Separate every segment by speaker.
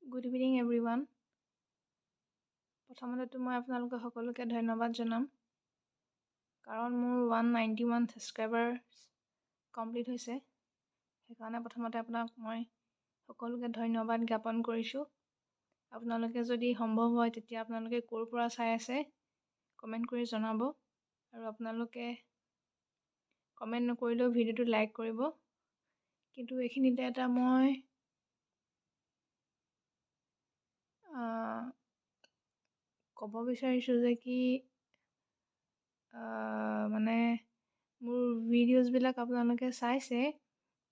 Speaker 1: Good evening everyone. প্ৰথমতে মই আপোনালোক সকলোকে ধন্যবাদ জনাম কাৰণ মোৰ 191 সাবস্ক্ৰাইবাৰ কমপ্লিট হৈছে সেইকাৰণে প্ৰথমতে আপোনাক মই সকলোকে ধন্যবাদ জ্ঞাপন কৰিছোঁ আপোনালোকে যদি সম্ভৱ হয় তেতিয়া আপোনালোকে ক'ৰ পৰা চাই আছে কমেন্ট কৰি জনাব আৰু আপোনালোকে কমেন্ট নকৰিলেও ভিডিঅ'টো লাইক কৰিব কিন্তু এইখিনিতে এটা মই ক'ব বিচাৰিছোঁ যে কি মানে মোৰ ভিডিঅ'ছবিলাক আপোনালোকে চাইছে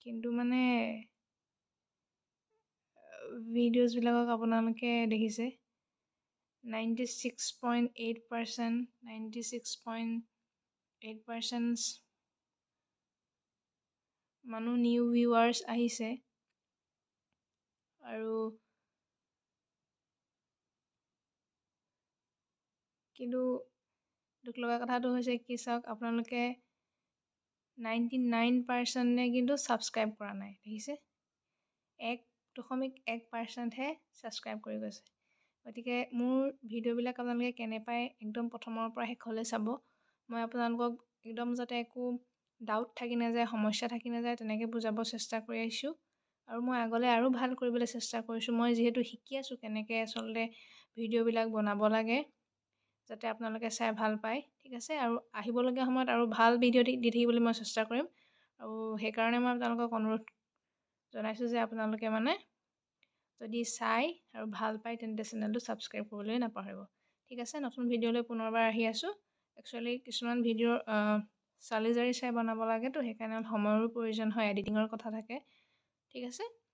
Speaker 1: কিন্তু মানে ভিডিঅ'ছবিলাকক আপোনালোকে দেখিছে 96.8% মানুহ নিউ ভিউৱাৰ্ছ আহিছে আৰু কিন্তু দুখ লগা কথাটো হৈছে কি চাওক আপোনালোকে 99%নে কিন্তু ছাবস্ক্ৰাইব কৰা নাই দেখিছে 1.1%হে ছাবস্ক্ৰাইব কৰি গৈছে গতিকে মোৰ ভিডিঅ'বিলাক আপোনালোকে কেনে পায় একদম প্ৰথমৰ পৰা শেষলৈ চাব মই আপোনালোকক একদম যাতে একো ডাউট থাকি নাযায় সমস্যা থাকি নাযায় তেনেকৈ বুজাব চেষ্টা কৰি আহিছোঁ আৰু মই আগলৈ আৰু ভাল কৰিবলৈ চেষ্টা কৰিছোঁ মই যিহেতু শিকি আছোঁ কেনেকৈ আচলতে ভিডিঅ'বিলাক বনাব লাগে যাতে আপোনালোকে চাই ভাল পায় ঠিক আছে আৰু আহিবলগীয়া সময়ত আৰু ভাল ভিডিঅ' দি থাকিবলৈ মই চেষ্টা কৰিম আৰু সেইকাৰণে মই আপোনালোকক অনুৰোধ জনাইছোঁ যে আপোনালোকে মানে যদি চাই আৰু ভাল পায় তেন্তে চেনেলটো ছাবস্ক্ৰাইব কৰিবলৈ নাপাহৰিব ঠিক আছে নতুন ভিডিঅ'লৈ পুনৰবাৰ আহি আছোঁ একচুৱেলি কিছুমান ভিডিঅ' চালি জাৰি চাই বনাব লাগেতো সেইকাৰণে সময়ৰো প্ৰয়োজন হয় এডিটিঙৰ কথা থাকে ঠিক আছে